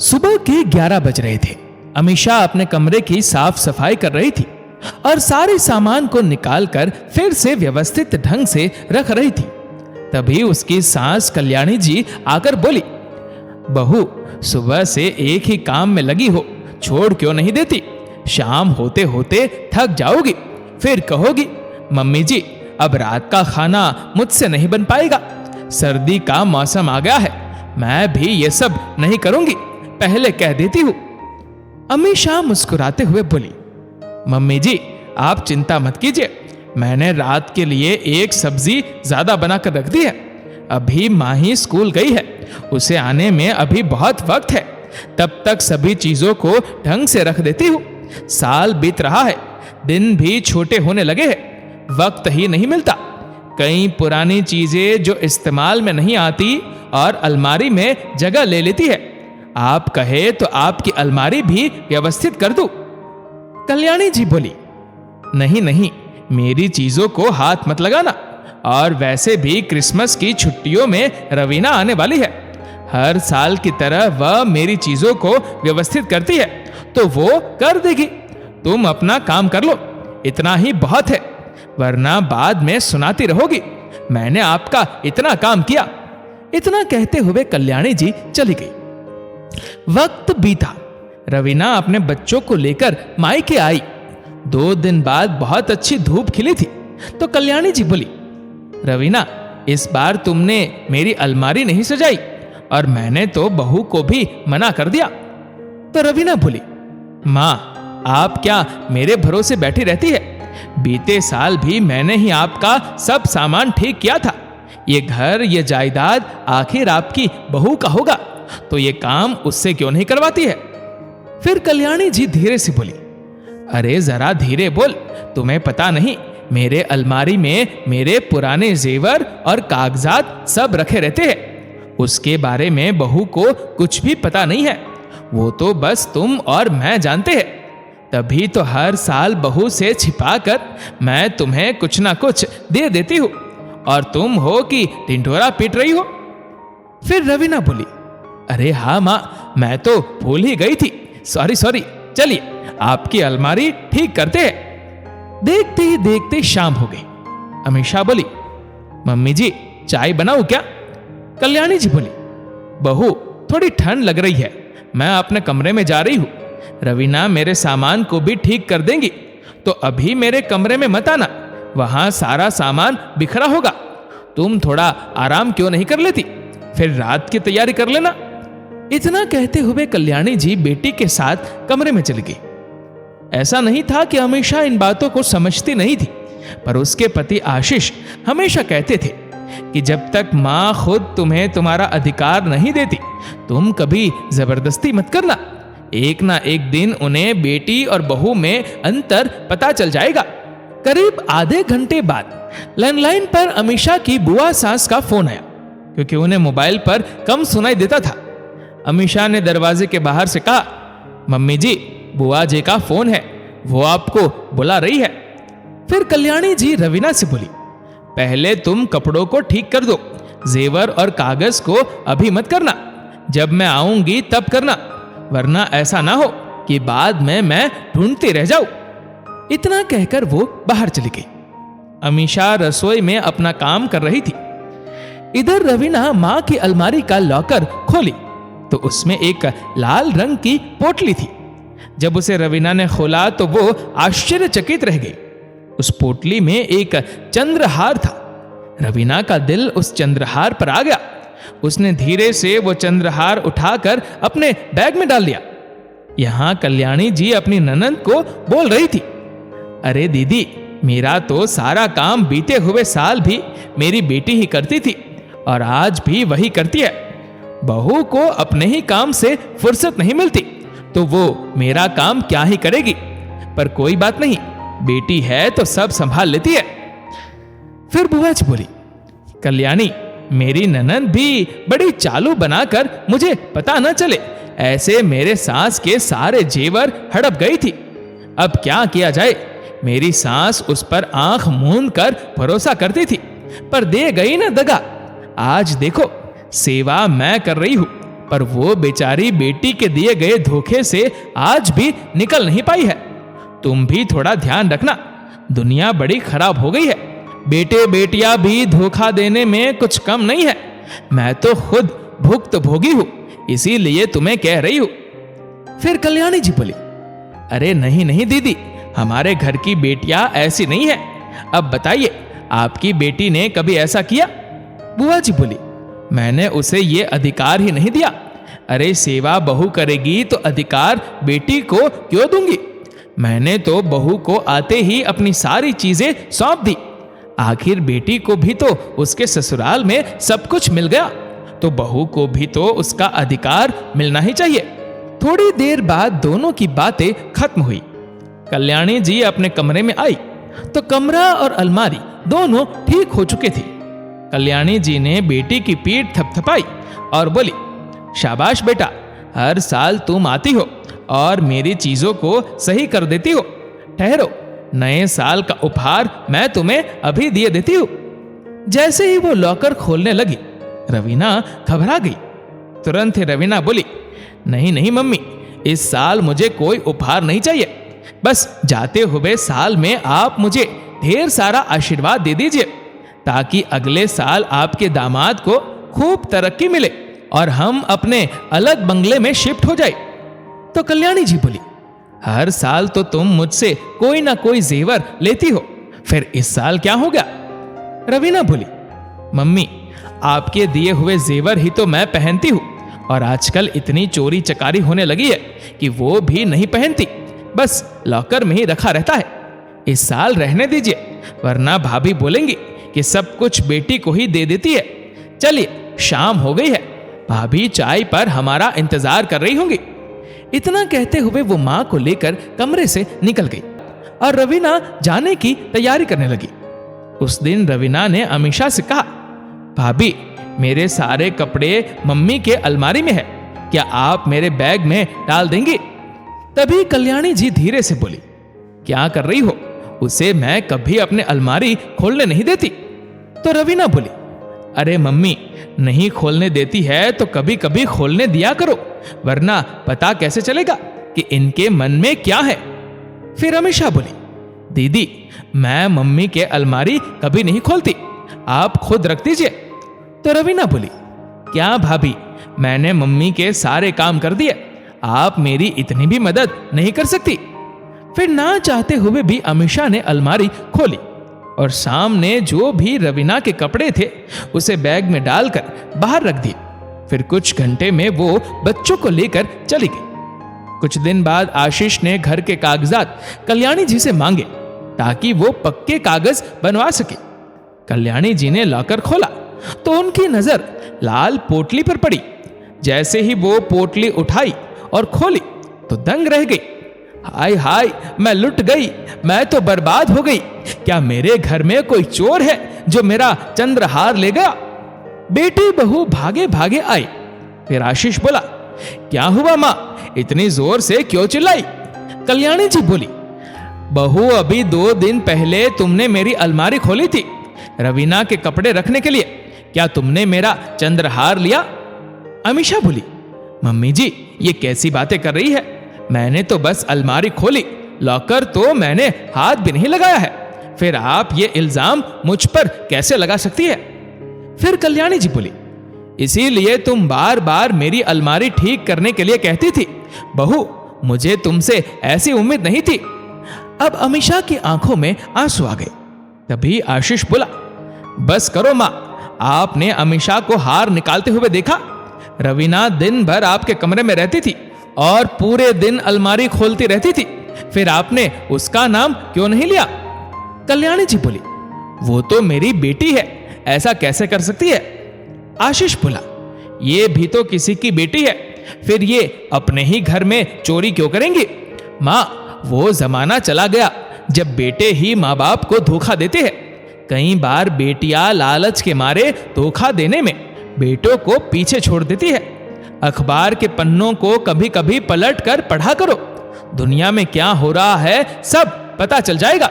सुबह के 11 बज रहे थे। अमीषा अपने कमरे की साफ सफाई कर रही थी और सारे सामान को निकालकर फिर से व्यवस्थित ढंग से रख रही थी। तभी उसकी सास कल्याणी जी आकर बोली, बहू, सुबह से एक ही काम में लगी हो, छोड़ क्यों नहीं देती? शाम होते होते थक जाओगी, फिर कहोगी मम्मी जी अब रात का खाना मुझसे नहीं बन पाएगा, सर्दी का मौसम आ गया है, मैं भी ये सब नहीं करूंगी, पहले कह देती हूं। अमीषा मुस्कुराते हुए बोली, मम्मी जी आप चिंता मत कीजिए, मैंने रात के लिए एक सब्जी ज्यादा बनाकर रख दी है। अभी माही स्कूल गई है, उसे आने में अभी बहुत वक्त है, तब तक सभी चीजों को ढंग से रख देती हूँ। साल बीत रहा है, दिन भी छोटे होने लगे हैं, वक्त ही नहीं मिलता। कई पुरानी चीजें जो इस्तेमाल में नहीं आती और अलमारी में जगह ले लेती है, आप कहे तो आपकी अलमारी भी व्यवस्थित कर दूं। कल्याणी जी बोली, नहीं नहीं, मेरी चीजों को हाथ मत लगाना, और वैसे भी क्रिसमस की छुट्टियों में रवीना आने वाली है, हर साल की तरह वह मेरी चीजों को व्यवस्थित करती है तो वो कर देगी, तुम अपना काम कर लो, इतना ही बहुत है, वरना बाद में सुनाती रहोगी मैंने आपका इतना काम किया। इतना कहते हुए कल्याणी जी चली गई। वक्त बीता, रवीना अपने बच्चों को लेकर मायके आई। 2 दिन बाद बहुत अच्छी धूप खिली थी तो कल्याणी जी बोली, रवीना इस बार तुमने मेरी अलमारी नहीं सजाई, और मैंने तो बहू को भी मना कर दिया। तो रवीना बोली, माँ आप क्या मेरे भरोसे बैठी रहती है? बीते साल भी मैंने ही आपका सब सामान ठीक किया था, ये घर ये जायदाद आखिर आपकी बहू का होगा, तो ये काम उससे क्यों नहीं करवाती है? फिर कल्याणी जी धीरे से बोली, अरे जरा धीरे बोल, तुम्हें पता नहीं मेरे अलमारी में मेरे पुराने जेवर और कागजात सब रखे रहते हैं, उसके बारे में बहू को कुछ भी पता नहीं है, वो तो बस तुम और मैं जानते हैं, तभी तो हर साल बहू से छिपाकर मैं तुम्हें कुछ ना कुछ दे देती हूँ, और तुम हो कि ढिंढोरा पीट रही हो। फिर रवीना बोली, अरे हाँ माँ, मैं तो भूल ही गई थी, सॉरी, चलिए आपकी अलमारी ठीक करते हैं। देखते ही देखते शाम हो गई। अमीषा बोली, मम्मी जी चाय बनाऊं क्या? कल्याणी जी बोली, बहू थोड़ी ठंड लग रही है, मैं अपने कमरे में जा रही हूँ, रवीना मेरे सामान को भी ठीक कर देंगी, तो अभी मेरे कमरे में मत आना, वहां सारा सामान बिखरा होगा, तुम थोड़ा आराम क्यों नहीं कर लेती, फिर रात की तैयारी कर लेना। इतना कहते हुए कल्याणी जी बेटी के साथ कमरे में चली गई। ऐसा नहीं था कि अमीषा इन बातों को समझती नहीं थी, पर उसके पति आशीष हमेशा कहते थे कि जब तक माँ खुद तुम्हें तुम्हारा अधिकार नहीं देती, तुम कभी जबरदस्ती मत करना, एक ना एक दिन उन्हें बेटी और बहू में अंतर पता चल जाएगा। करीब आधे घंटे बाद लैंडलाइन पर अमीषा की बुआ सास का फोन आया, क्योंकि उन्हें मोबाइल पर कम सुनाई देता था। अमीषा ने दरवाजे के बाहर से कहा, मम्मी जी बुआ जी का फोन है, वो आपको बुला रही है। फिर कल्याणी जी रवीना से बोली, पहले तुम कपड़ों को ठीक कर दो, जेवर और कागज को अभी मत करना, जब मैं आऊंगी तब करना, वरना ऐसा ना हो कि बाद में मैं ढूंढती रह जाऊं। इतना कहकर वो बाहर चली गई। अमीषा रसोई में अपना काम कर रही थी। इधर रवीना माँ की अलमारी का लॉकर खोली तो उसमें एक लाल रंग की पोटली थी। जब उसे रवीना ने खोला तो वो आश्चर्यचकित रह गई। उस पोटली में एक चंद्रहार था। रवीना का दिल उस चंद्रहार पर आ गया। उसने धीरे से वो चंद्रहार उठाकर अपने बैग में डाल दिया। यहां कल्याणी जी अपनी ननंद को बोल रही थी, अरे दीदी, मेरा तो सारा काम बीते हुए साल भी मेरी बेटी ही करती थी और आज भी वही करती है। बहू को अपने ही काम से फुर्सत नहीं मिलती तो वो मेरा काम क्या ही करेगी, पर कोई बात नहीं, बेटी है तो सब संभाल लेती है। फिर बुआ जी बोली, कल्याणी, मेरी ननंद भी बड़ी चालू बनाकर मुझे पता न चले ऐसे मेरे सास के सारे जेवर हड़प गई थी। अब क्या किया जाए, मेरी सास उस पर आंख मूंद कर भरोसा करती थी, पर दे गई ना दगा। आज देखो, सेवा मैं कर रही हूं, पर वो बेचारी बेटी के दिए गए धोखे से आज भी निकल नहीं पाई है। तुम भी थोड़ा ध्यान रखना, दुनिया बड़ी खराब हो गई है। बेटे बेटियां भी धोखा देने में कुछ कम नहीं है। मैं तो खुद भुक्तभोगी हूं, इसीलिए तुम्हें कह रही हूं। फिर कल्याणी जी बोली, अरे नहीं नहीं दीदी, हमारे घर की बेटियां ऐसी नहीं है। अब बताइए, आपकी बेटी ने कभी ऐसा किया? बुआ जी बोली, मैंने उसे ये अधिकार ही नहीं दिया। अरे सेवा बहू करेगी तो अधिकार बेटी को क्यों दूंगी? मैंने तो बहू को आते ही अपनी सारी चीजें सौंप दी। आखिर बेटी को भी तो उसके ससुराल में सब कुछ मिल गया, तो बहू को भी तो उसका अधिकार मिलना ही चाहिए। थोड़ी देर बाद दोनों की बातें खत्म हुई। कल्याणी जी अपने कमरे में आई तो कमरा और अलमारी दोनों ठीक हो चुके थे। कल्याणी जी ने बेटी की पीठ थपथपाई और बोली, शाबाश बेटा, हर साल तुम आती हो और मेरी चीजों को सही कर देती हो। ठहरो, नए साल का उपहार मैं तुम्हें अभी दिए देती हूं। जैसे ही वो लॉकर खोलने लगी, रवीना घबरा गई। तुरंत ही रवीना बोली, नहीं नहीं मम्मी, इस साल मुझे कोई उपहार नहीं चाहिए। बस जाते हुए साल में आप मुझे ढेर सारा आशीर्वाद दे दीजिए, ताकि अगले साल आपके दामाद को खूब तरक्की मिले और हम अपने अलग बंगले में शिफ्ट हो जाए। तो कल्याणी जी बोली, हर साल तो तुम मुझसे कोई ना कोई जेवर लेती हो, फिर इस साल क्या हो गया? रवीना बोली, मम्मी, आपके दिए हुए जेवर ही तो मैं पहनती हूं, और आजकल इतनी चोरी चकारी होने लगी है कि वो भी नहीं पहनती, बस लॉकर में ही रखा रहता है। इस साल रहने दीजिए, वरना भाभी बोलेंगी कि सब कुछ बेटी को ही दे देती है। चलिए, शाम हो गई है, भाभी चाय पर हमारा इंतजार कर रही होंगी। इतना कहते हुए वो माँ को लेकर कमरे से निकल गई और रवीना जाने की तैयारी करने लगी। उस दिन रवीना ने अमीषा से कहा, भाभी, मेरे सारे कपड़े मम्मी के अलमारी में है, क्या आप मेरे बैग में डाल देंगी? तभी कल्याणी जी धीरे से बोली, क्या कर रही हो? उसे मैं कभी अपने अलमारी खोलने नहीं देती। तो रवीना बोली, अरे मम्मी, नहीं खोलने देती है तो कभी कभी खोलने दिया करो, वरना पता कैसे चलेगा कि इनके मन में क्या है। फिर अमीषा बोली, दीदी, मैं मम्मी के अलमारी कभी नहीं खोलती, आप खुद रख दीजिए। तो रवीना बोली, क्या भाभी, मैंने मम्मी के सारे काम कर दिए, आप मेरी इतनी भी मदद नहीं कर सकती? फिर ना चाहते हुए भी अमीषा ने अलमारी खोली और सामने जो भी रवीना के कपड़े थे उसे बैग में डालकर बाहर रख दिए। फिर कुछ घंटे में वो बच्चों को लेकर चली गई। कुछ दिन बाद आशीष ने घर के कागजात कल्याणी जी से मांगे ताकि वो पक्के कागज बनवा सके। कल्याणी जी ने लॉकर खोला तो उनकी नजर लाल पोटली पर पड़ी। जैसे ही वो पोटली उठाई और खोली तो दंग रह गई। हाय हाय, मैं लुट गई, मैं तो बर्बाद हो गई। क्या मेरे घर में कोई चोर है जो मेरा चंद्रहार ले गया? बेटी बहू भागे भागे आई। फिर आशीष बोला, क्या हुआ माँ, इतनी जोर से क्यों चिल्लाई? कल्याणी जी बोली, बहू, अभी 2 दिन पहले तुमने मेरी अलमारी खोली थी रवीना के कपड़े रखने के लिए, क्या तुमने मेरा चंद्रहार लिया? अमीषा बोली, मम्मी जी, ये कैसी बातें कर रही है? मैंने तो बस अलमारी खोली, लॉकर तो मैंने हाथ भी नहीं लगाया है। फिर आप ये इल्जाम मुझ पर कैसे लगा सकती है? फिर कल्याणी जी बोली, इसीलिए तुम बार बार मेरी अलमारी ठीक करने के लिए कहती थी। बहू, मुझे तुमसे ऐसी उम्मीद नहीं थी। अब अमीषा की आंखों में आंसू आ गए। तभी आशीष बोला, बस करो माँ, आपने अमीषा को हार निकालते हुए देखा? रवीना दिन भर आपके कमरे में रहती थी और पूरे दिन अलमारी खोलती रहती थी, फिर आपने उसका नाम क्यों नहीं लिया? कल्याणी जी बोली, वो तो मेरी बेटी है, ऐसा कैसे कर सकती है? आशीष बोला, ये भी तो किसी की बेटी है, फिर ये अपने ही घर में चोरी क्यों करेंगी? माँ, वो जमाना चला गया जब बेटे ही माँ बाप को धोखा देते हैं। कई बार बेटियां लालच के मारे धोखा देने में बेटों को पीछे छोड़ देती है। अखबार के पन्नों को कभी कभी पलट कर पढ़ा करो, दुनिया में क्या हो रहा है सब पता चल जाएगा।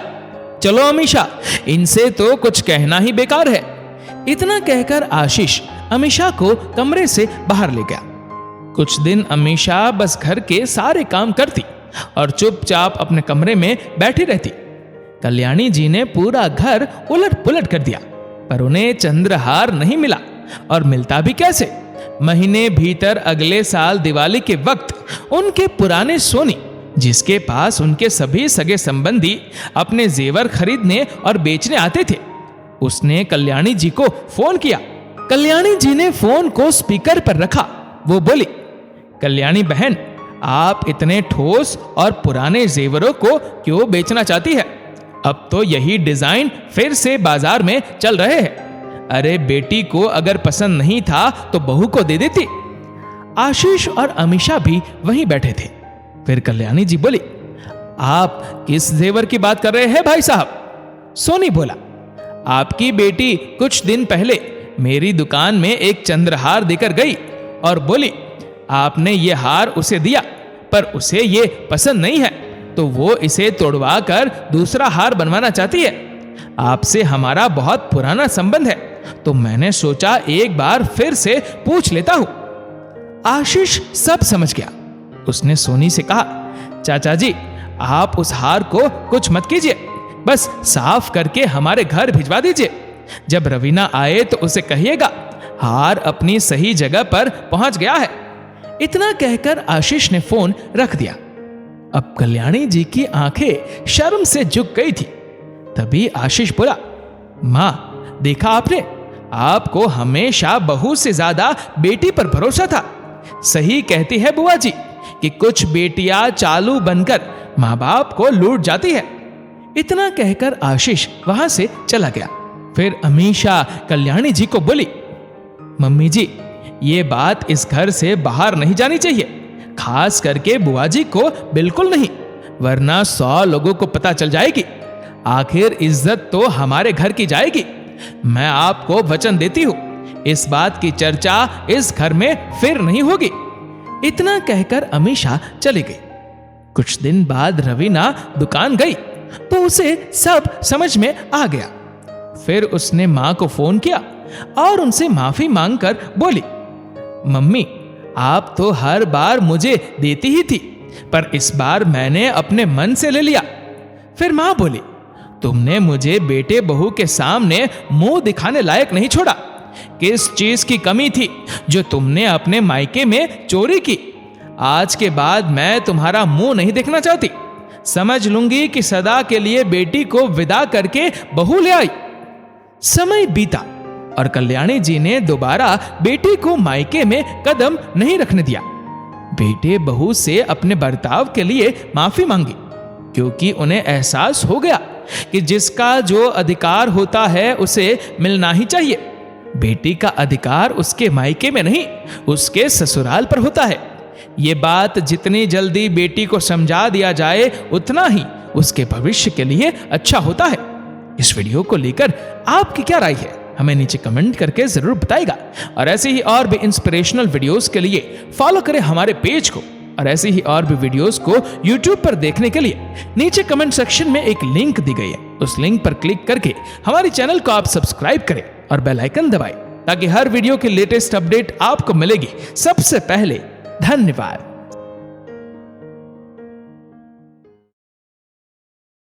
चलो अमीषा, इनसे तो कुछ कहना ही बेकार है। इतना कहकर आशीष अमीषा को कमरे से बाहर ले गया। कुछ दिन अमीषा बस घर के सारे काम करती और चुपचाप अपने कमरे में बैठी रहती। कल्याणी जी ने पूरा घर उलट पुलट कर दिया, पर उन्हें चंद्रहार नहीं मिला, और मिलता भी कैसे। महीने भीतर अगले साल दिवाली के वक्त उनके पुराने सोनी, जिसके पास उनके सभी सगे संबंधी अपने जेवर खरीदने और बेचने आते थे, उसने कल्याणी जी को फोन किया। कल्याणी जी ने फोन को स्पीकर पर रखा। वो बोली, कल्याणी बहन, आप इतने ठोस और पुराने जेवरों को क्यों बेचना चाहती है? अब तो यही डिजाइन फिर से बाजार में चल रहे हैं। अरे बेटी को अगर पसंद नहीं था तो बहू को दे देती। आशीष और अमीषा भी वहीं बैठे थे। फिर कल्याणी जी बोली, आप किस जेवर की बात कर रहे हैं भाई साहब? सोनी बोला, आपकी बेटी कुछ दिन पहले मेरी दुकान में एक चंद्रहार देकर गई और बोली, आपने ये हार उसे दिया, पर उसे ये पसंद नहीं है, तो वो इसे तोड़वा कर दूसरा हार बनवाना चाहती है। आपसे हमारा बहुत पुराना संबंध है, तो मैंने सोचा एक बार फिर से पूछ लेता हूं। आशीष सब समझ गया। उसने सोनी से कहा, चाचा जी, आप उस हार को कुछ मत कीजिए, बस साफ करके हमारे घर भिजवा दीजिए। जब रवीना आए तो उसे कहिएगा, हार अपनी सही जगह पर पहुंच गया है। इतना कहकर आशीष ने फोन रख दिया। अब कल्याणी जी की आंखें शर्म से झुक गई थी। तभी आशीष बोला, मां, देखा आपने, आपको हमेशा बहू से ज्यादा बेटी पर भरोसा था। सही कहती है बुआ जी कि कुछ बेटियां चालू बनकर मां बाप को लूट जाती है। इतना कहकर आशीष वहां से चला गया। फिर अमीषा कल्याणी जी को बोली, मम्मी जी, ये बात इस घर से बाहर नहीं जानी चाहिए, खास करके बुआ जी को बिल्कुल नहीं, वरना 100 लोगों को पता चल जाएगी। आखिर इज्जत तो हमारे घर की जाएगी। मैं आपको वचन देती हूं, इस बात की चर्चा इस घर में फिर नहीं होगी। इतना कहकर अमीषा चली गई। कुछ दिन बाद रवीना दुकान गई तो उसे सब समझ में आ गया। फिर उसने मां को फोन किया और उनसे माफी मांगकर बोली, मम्मी, आप तो हर बार मुझे देती ही थी, पर इस बार मैंने अपने मन से ले लिया। फिर मां बोली, तुमने मुझे बेटे बहू के सामने मुंह दिखाने लायक नहीं छोड़ा। किस चीज की कमी थी जो तुमने अपने मायके में चोरी की? आज के बाद मैं तुम्हारा मुंह नहीं देखना चाहती। समझ लूंगी कि सदा के लिए बेटी को विदा करके बहू ले आई। समय बीता और कल्याणी जी ने दोबारा बेटी को मायके में कदम नहीं रखने दिया। बेटे बहू से अपने बर्ताव के लिए माफी मांगी, क्योंकि उन्हें एहसास हो गया कि जिसका जो अधिकार होता है उसे मिलना ही चाहिए। बेटी का अधिकार उसके मायके में नहीं, उसके ससुराल पर होता है। ये बात जितनी जल्दी बेटी को समझा दिया जाए उतना ही उसके भविष्य के लिए अच्छा होता है। इस वीडियो को लेकर आपकी क्या राय है, हमें नीचे कमेंट करके जरूर बताइएगा। और ऐसे ही और भी इंस्पिरेशनल वीडियोस के लिए फॉलो करें हमारे पेज को, और ऐसे ही और भी वीडियोस को YouTube पर देखने के लिए नीचे कमेंट सेक्शन में एक लिंक दी गई है, उस लिंक पर क्लिक करके हमारे चैनल को आप सब्सक्राइब करें और बेल आइकन दबाएं, ताकि हर वीडियो की लेटेस्ट अपडेट आपको मिलेगी सबसे पहले। धन्यवाद।